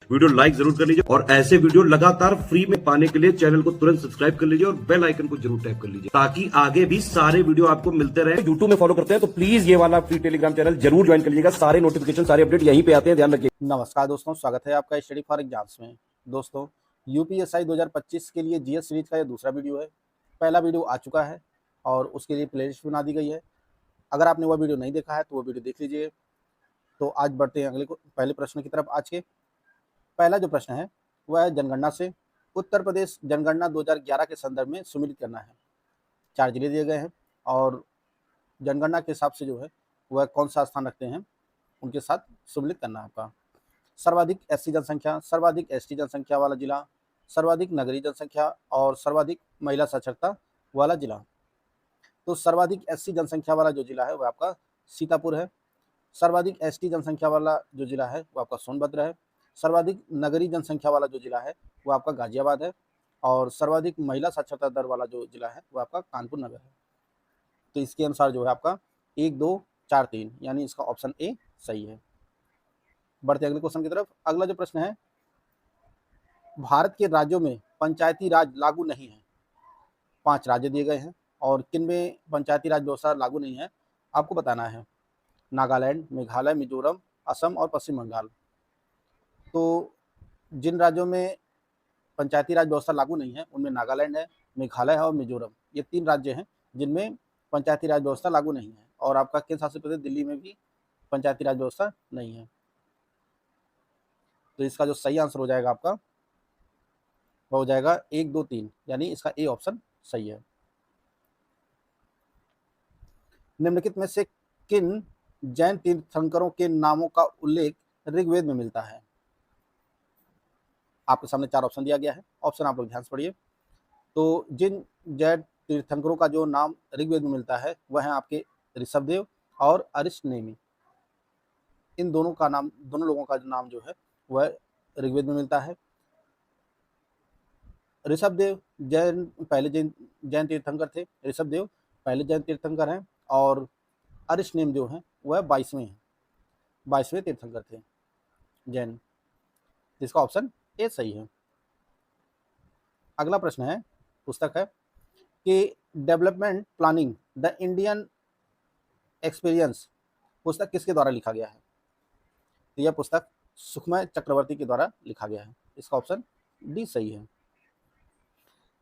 Video like जरूर कर लीजिए और ऐसे वीडियो लगातार फ्री में पाने के लिए चैनल को तुरंत सब्सक्राइब कर लीजिए और बेल आइकन को जरूर टैप कर लीजिए ताकि आगे भी सारे वीडियो आपको मिलते रहे। यूट्यूब में फॉलो करते हैं तो प्लीज ये वाला फ्री टेलीग्राम चैनल जरूर ज्वाइन कर लीजिएगा। सारे नोटिफिकेशन सारे अपडेट यहीं पे आते हैं, ध्यान रखिए। नमस्कार दोस्तों, स्वागत है आपका स्टडी फॉर एग्जाम्स में। दोस्तों, यूपीएसआई 2025 के लिए जीएस सीरीज का यह दूसरा वीडियो है। पहला वीडियो आ चुका है और उसके लिए प्लेलिस्ट बना दी गई है। अगर आपने वह वीडियो नहीं देखा है तो वो वीडियो देख लीजिए। तो आज बढ़ते हैं पहले प्रश्न की तरफ। आज के पहला जो प्रश्न है वह है जनगणना से। उत्तर प्रदेश जनगणना 2011 के संदर्भ में सुमेलित करना है। 4 जिले दिए गए हैं और जनगणना के हिसाब से जो है वह कौन सा स्थान रखते हैं उनके साथ सुमेलित करना है आपका। सर्वाधिक एससी जनसंख्या, सर्वाधिक एसटी जनसंख्या वाला जिला, सर्वाधिक नगरीय जनसंख्या और सर्वाधिक महिला साक्षरता वाला जिला। तो सर्वाधिक एससी जनसंख्या वाला जो जिला है वह आपका सीतापुर है। सर्वाधिक एसटी जनसंख्या वाला जो जिला है वो आपका सोनभद्र है। सर्वाधिक नगरीय जनसंख्या वाला जो जिला है वो आपका गाजियाबाद है और सर्वाधिक महिला साक्षरता दर वाला जो जिला है वो आपका कानपुर नगर है। तो इसके अनुसार जो है आपका 1, 2, 4, 3 यानी इसका ऑप्शन ए सही है। बढ़ते अगले क्वेश्चन की तरफ। अगला जो प्रश्न है, भारत के राज्यों में पंचायती राज लागू नहीं है। 5 राज्य दिए गए हैं और किन में पंचायती राज व्यवस्था लागू नहीं है आपको बताना है। नागालैंड, मेघालय, मिजोरम, असम और पश्चिम बंगाल। तो जिन राज्यों में पंचायती राज व्यवस्था लागू नहीं है उनमें नागालैंड है, मेघालय है और मिजोरम। ये 3 राज्य हैं जिनमें पंचायती राज व्यवस्था लागू नहीं है। और आपका केंद्र शासित प्रदेश दिल्ली में भी पंचायती राज व्यवस्था नहीं है। तो इसका जो सही आंसर हो जाएगा आपका वह हो जाएगा 1, 2, 3 यानी इसका ए ऑप्शन सही है। निम्नलिखित में से किन जैन तीर्थंकरों के नामों का उल्लेख ऋग्वेद में मिलता है। आपके सामने 4 ऑप्शन दिया गया है। ऑप्शन आप लोग ध्यान से पढ़िए। तो जिन जैन तीर्थंकरों का जो नाम ऋग्वेद में मिलता है वह है आपके ऋषभदेव और अरिष्टनेमि। इन दोनों लोगों का जो नाम जो है वह ऋग्वेद में मिलता है। ऋषभदेव पहले जैन तीर्थंकर थे। ऋषभदेव पहले जैन तीर्थंकर हैं और अरिष्टनेम जो है वह 22वें तीर्थंकर थे जैन। जिसका ऑप्शन ए सही है। अगला प्रश्न है, पुस्तक है कि development planning the Indian experience पुस्तक किसके द्वारा लिखा गया है। तो यह पुस्तक सुखमय चक्रवर्ती के द्वारा लिखा गया है। इसका ऑप्शन डी सही है।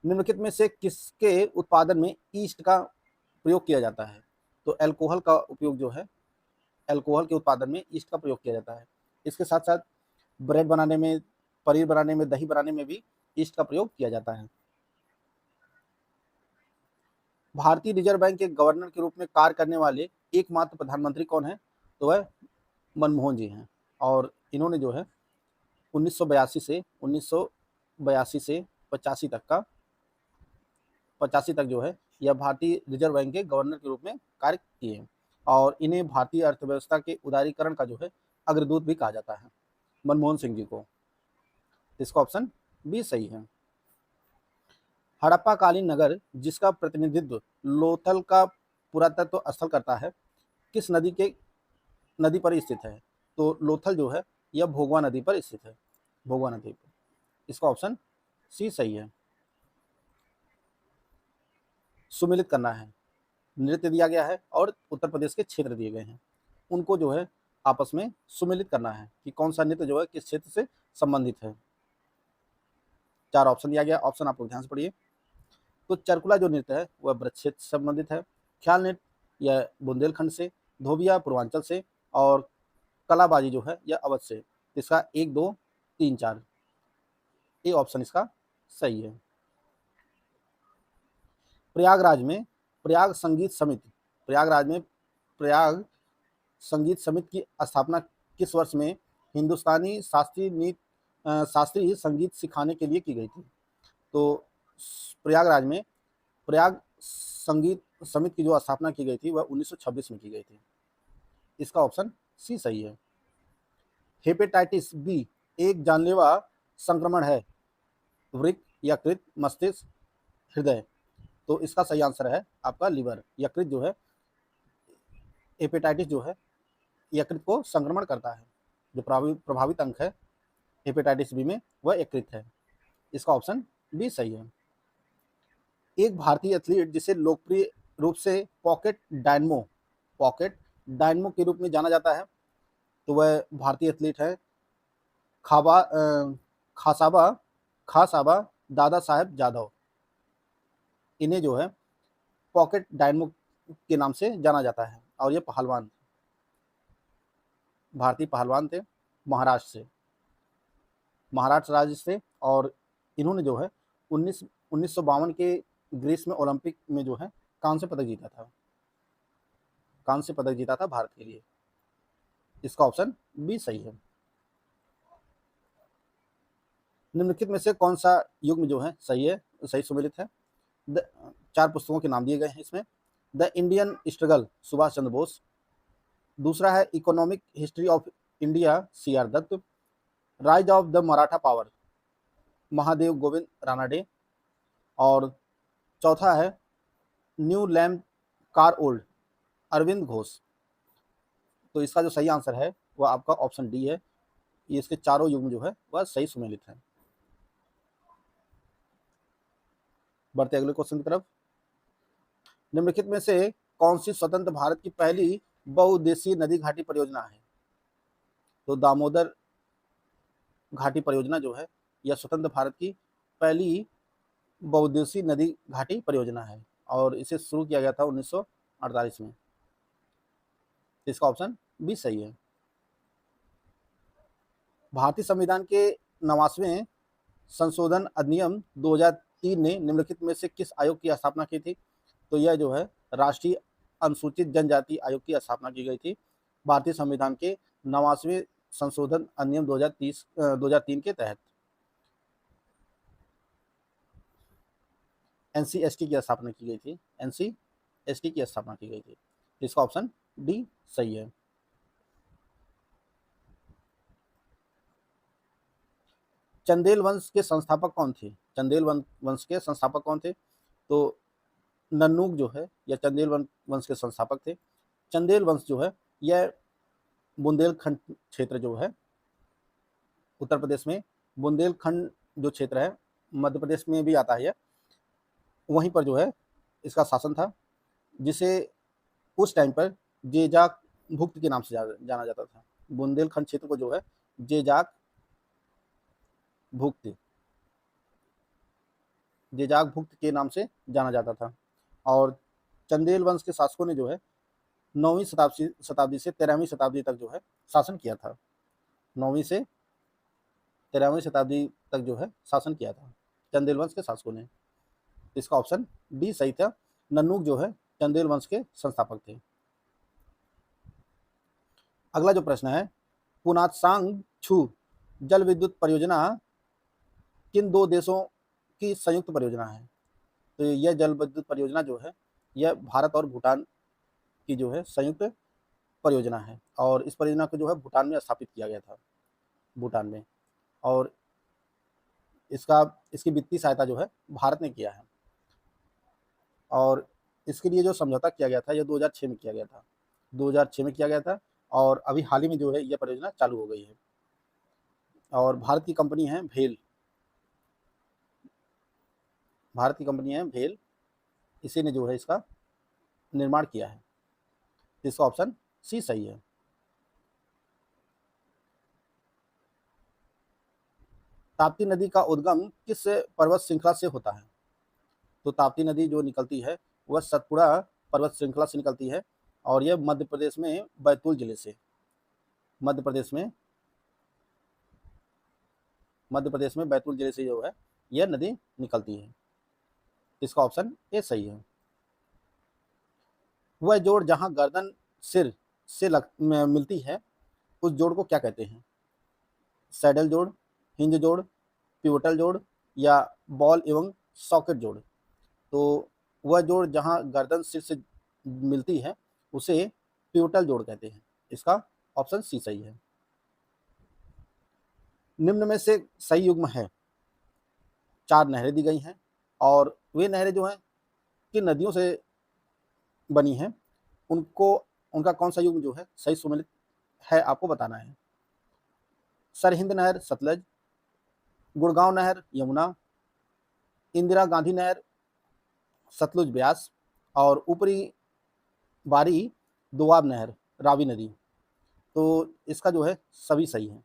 निम्नलिखित में से किसके उत्पादन में ईस्ट का प्रयोग किया जाता है। तो अल्कोहल का उपयोग जो है, अल्कोहल के उत्पादन में ईस्ट का प्रयोग किया जाता है। इसके साथ साथ ब्रेड बनाने में, पनीर बनाने में, दही बनाने में भी ईस्ट का प्रयोग किया जाता है। भारतीय रिजर्व बैंक के गवर्नर के रूप में कार्य करने वाले एकमात्र प्रधानमंत्री कौन है। तो वह मनमोहन जी हैं और इन्होंने जो है 1982 से 85 तक जो है यह भारतीय रिजर्व बैंक के गवर्नर के रूप में कार्य किए और इन्हें भारतीय अर्थव्यवस्था के उदारीकरण का जो है अग्रदूत भी कहा जाता है, मनमोहन सिंह जी को। इसका ऑप्शन बी सही है। हड़प्पा कालीन नगर जिसका प्रतिनिधित्व लोथल का पुरातत्व स्थल करता है किस नदी पर स्थित है। तो लोथल जो है यह भोगवा नदी पर स्थित है, भोगवा नदी पर। इसका ऑप्शन सी सही है। सुमेलित करना है। नृत्य दिया गया है और उत्तर प्रदेश के क्षेत्र दिए गए हैं, उनको जो है आपस में सुमेलित करना है कि कौन सा नृत्य जो है किस क्षेत्र से संबंधित है। 4 ऑप्शन दिया गया। ऑप्शन आप लोग ध्यान से पढ़िए। तो चरकुला जो नृत्य है वह ब्रज क्षेत्र से संबंधित है। ख्याल नृत्य यह बुंदेलखंड से, धोबिया पूर्वांचल से और कलाबाजी जो है यह अवध से। इसका 1, 2, 3, 4 ए ऑप्शन इसका सही है। प्रयागराज में प्रयाग संगीत समिति की स्थापना किस वर्ष में हिंदुस्तानी शास्त्रीय संगीत सिखाने के लिए की गई थी। तो प्रयागराज में प्रयाग संगीत समिति की जो स्थापना की गई थी वह 1926 में की गई थी। इसका ऑप्शन सी सही है। हेपेटाइटिस बी एक जानलेवा संक्रमण है, वृक्क, यकृत, मस्तिष्क, हृदय। तो इसका सही आंसर है आपका लीवर। यकृत जो है, हेपेटाइटिस जो है यकृत को संक्रमण करता है। जो प्रभावित अंग है हेपेटाइटिस बी में वह यकृत है। इसका ऑप्शन बी सही है। एक भारतीय एथलीट जिसे लोकप्रिय रूप से पॉकेट डायनमो के रूप में जाना जाता है, तो वह भारतीय एथलीट है खाबा खासाबा खासाबा दादा साहेब जाधव। इन्हें जो है पॉकेट डायनमो के नाम से जाना जाता है और ये पहलवान, भारतीय पहलवान थे, महाराष्ट्र राज्य से। और इन्होंने जो है 1952 के ग्रीस में ओलंपिक में जो है कांस्य पदक जीता था भारत के लिए। इसका ऑप्शन बी सही है। निम्नलिखित में से कौन सा युग्म जो है सही सुमेलित है? चार पुस्तकों के नाम दिए गए हैं इसमें। The Indian struggle Subhash Chandra Bose, दूसरा है economic history of India C R Dutt, rise of the Maratha power Mahadev Govind Ranade, और चौथा है new lamp for old Arvind Ghosh. तो इसका जो सही आंसर है वह आपका ऑप्शन डी है। ये इसके चारों युग्म जो है वह सही सुमेलित है। बढ़ते अगले क्वेश्चन की तरफ। निम्नलिखित में से कौन सी स्वतंत्र भारत की पहली बहुउद्देशीय नदी घाटी परियोजना है? तो दामोदर घाटी परियोजना जो है यह स्वतंत्र भारत की पहली बहुउद्देशीय नदी घाटी परियोजना है और इसे शुरू किया गया था 1948 में। इसका ऑप्शन बी सही है। भारतीय संविधान के 89वें संशोधन अधिनियम 2003 ने निम्नलिखित में से किस आयोग की स्थापना की थी? तो यह जो है राष्ट्रीय अनुसूचित जनजाति आयोग की स्थापना की गई थी भारतीय संविधान के 89वें संशोधन अधिनियम 2003 के तहत। एनसीएसटी की स्थापना की गई थी, एनसीएसटी की स्थापना की गई थी। इसका ऑप्शन डी सही है। चंदेल वंश के संस्थापक कौन थे? चंदेल वंश के संस्थापक कौन थे? तो नन्नूक जो है यह चंदेल वंश के संस्थापक थे। चंदेल वंश जो है यह बुंदेलखंड क्षेत्र जो है उत्तर प्रदेश में, बुंदेलखंड जो क्षेत्र है मध्य प्रदेश में भी आता है, वहीं पर जो है इसका शासन था, जिसे उस टाइम पर जेजाक भुक्त के नाम से जाना जाता था। बुंदेलखंड क्षेत्र को जो है जेजाक भुक्त के नाम से जाना जाता था। और चंदेल वंश के शासकों ने जो है 9वीं शताब्दी से 13वीं शताब्दी तक जो है शासन किया था। 9वीं से 13वीं शताब्दी तक जो है शासन किया था चंदेल वंश के शासकों ने। इसका ऑप्शन डी सही था। नन्नूक जो है चंदेल वंश के संस्थापक थे। अगला जो प्रश्न है, पुनातसांग छू जल विद्युत परियोजना किन दो देशों की संयुक्त परियोजना है? तो यह जल विद्युत परियोजना जो है यह भारत और भूटान की जो है संयुक्त परियोजना है और इस परियोजना को जो है भूटान में स्थापित किया गया था, भूटान में। और इसकी वित्तीय सहायता जो है भारत ने किया है और इसके लिए जो समझौता किया गया था यह 2006 में किया गया था, 2006 में किया गया था और अभी हाल ही में जो है यह परियोजना चालू हो गई है। और भारत की कंपनी है भेल, इसी ने जो है इसका निर्माण किया है। इसका ऑप्शन सी सही है। ताप्ती नदी का उद्गम किस पर्वत श्रृंखला से होता है? तो ताप्ती नदी जो निकलती है वह सतपुड़ा पर्वत श्रृंखला से निकलती है और यह मध्य प्रदेश में बैतूल जिले से, मध्य प्रदेश में बैतूल जिले से जो है यह नदी निकलती है। इसका ऑप्शन ए सही है। वह जोड़ जहां गर्दन सिर से मिलती है उस जोड़ को क्या कहते हैं? सैडल जोड़, हिंज जोड़, पिवोटल जोड़ या बॉल एवं सॉकेट जोड़। तो वह जोड़ जहां गर्दन सिर से मिलती है उसे पिवोटल जोड़ कहते हैं। इसका ऑप्शन सी सही है। निम्न में से सही युग्म है। 4 नहरें दी गई हैं और वे नहरें जो हैं किन नदियों से बनी हैं, उनका कौन सा युग्म जो है सही सुमेलित है आपको बताना है। सरहिंद नहर सतलज, गुड़गांव नहर यमुना, इंदिरा गांधी नहर सतलुज ब्यास, और ऊपरी बारी दोआब नहर रावी नदी। तो इसका जो है सभी सही है,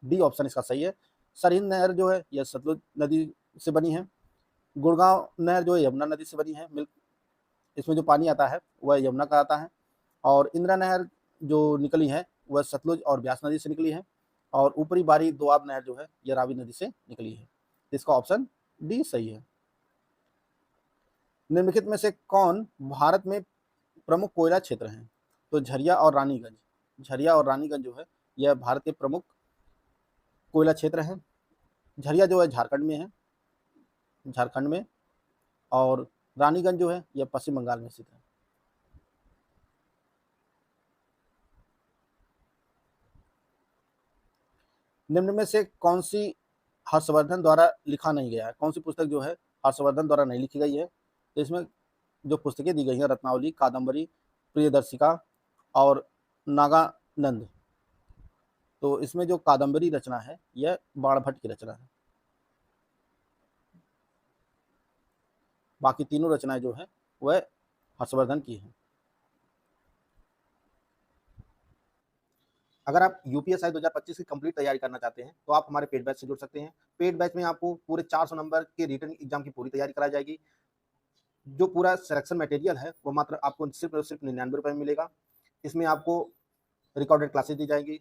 डी ऑप्शन इसका सही है। सरहिंद नहर जो है यह सतलुज नदी से बनी है, गुड़गांव नहर जो है यमुना नदी से बनी है, इसमें जो पानी आता है वह यमुना का आता है, और इंदिरा नहर जो निकली है वह सतलुज और ब्यास नदी से निकली है, और ऊपरी बारी दोआब नहर जो है यह रावी नदी से निकली है। इसका ऑप्शन डी सही है। निम्नलिखित में से कौन भारत में प्रमुख कोयला क्षेत्र हैं? तो झरिया और रानीगंज। झरिया और रानीगंज जो है यह भारत के प्रमुख कोयला क्षेत्र हैं। झरिया जो है झारखंड में है, झारखंड में, और रानीगंज जो है यह पश्चिम बंगाल में स्थित है। निम्न में से कौन सी हर्षवर्धन द्वारा लिखा नहीं गया है? कौन सी पुस्तक जो है हर्षवर्धन द्वारा नहीं लिखी गई है? तो इसमें जो पुस्तकें दी गई हैं रत्नावली, कादम्बरी, प्रियदर्शिका और नागानंद। तो इसमें जो कादम्बरी रचना है यह बाणभट्ट की रचना है। बाकी तीनों रचनाएं जो है वह हर्षवर्धन की हैं। अगर आप यूपीएसआई 2025 की कंप्लीट तैयारी करना चाहते हैं तो आप हमारे पेड बैच से जुड़ सकते हैं। पेड बैच में आपको पूरे 400 नंबर के रिटन एग्जाम की पूरी तैयारी कराई जाएगी। जो पूरा सिलेक्शन मटेरियल है वो मात्र आपको सिर्फ और सिर्फ 99 रुपये में मिलेगा। इसमें आपको रिकॉर्डेड क्लासेस दी जाएंगी,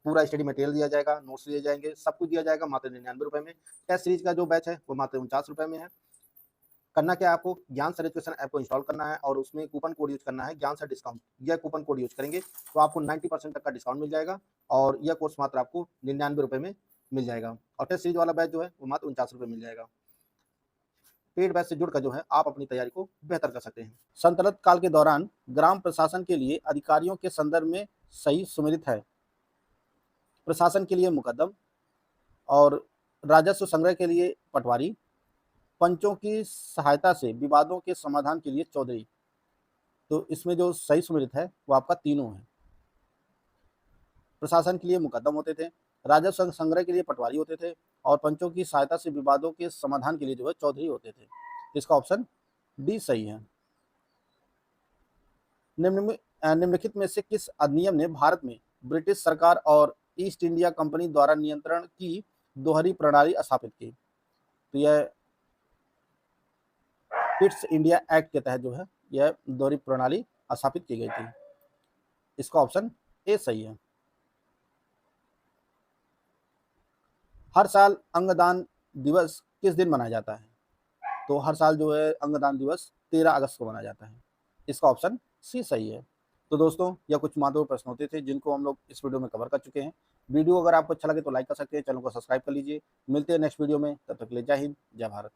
पूरा स्टडी मटेरियल दिया जाएगा, नोट्स दिए जाएंगे, सब कुछ दिया जाएगा मात्र 99 रुपये में। टेस्ट सीरीज का जो बैच है वो मात्र 49 रुपये में है। करना क्या है, आपको ज्ञान सर एजुकेशन ऐप को इंस्टॉल करना है और उसमें कूपन कोड यूज करना है ज्ञान सर डिस्काउंट। यह कूपन कोड यूज करेंगे तो आपको 90% तक का डिस्काउंट मिल जाएगा, और यह कोर्स मात्र आपको 99 रुपये में मिल जाएगा। और टेस्ट सीरीज वाला बैच जो है वो मात्र 49 रुपये मिल जाएगा। पेड बैच से जुड़कर जो है आप अपनी तैयारी को बेहतर कर सकते हैं। सल्तनत काल के दौरान ग्राम प्रशासन के लिए अधिकारियों के संदर्भ में सही सुमेलित है। प्रशासन के लिए मुकद्दम, और राजस्व संग्रह के लिए पटवारी, पंचों की सहायता से विवादों के समाधान के लिए चौधरी। तो इसमें जो सही सुमेलित है वो आपका तीनों है। प्रशासन के लिए मुकद्दम होते थे, राजस्व संग्रह के लिए पटवारी होते थे, और पंचों की सहायता से विवादों के समाधान के लिए जो है चौधरी होते थे। इसका ऑप्शन डी सही है। निम्नलिखित में से किस अधिनियम ने भारत में ब्रिटिश सरकार और ईस्ट इंडिया कंपनी द्वारा नियंत्रण की दोहरी प्रणाली स्थापित की? तो यह ईस्ट इंडिया एक्ट के तहत जो है यह दोहरी प्रणाली स्थापित की गई थी। इसका ऑप्शन ए सही है। हर साल अंगदान दिवस किस दिन मनाया जाता है? तो हर साल जो है अंगदान दिवस 13 अगस्त को मनाया जाता है। इसका ऑप्शन सी सही है। तो दोस्तों यह कुछ महत्वपूर्ण प्रश्न होते थे जिनको हम लोग इस वीडियो में कवर कर चुके हैं। वीडियो अगर आपको अच्छा लगे तो लाइक कर सकते हैं, चैनल को सब्सक्राइब कर लीजिए। मिलते हैं नेक्स्ट वीडियो में, तब तक के लिए जय हिंद, जय भारत।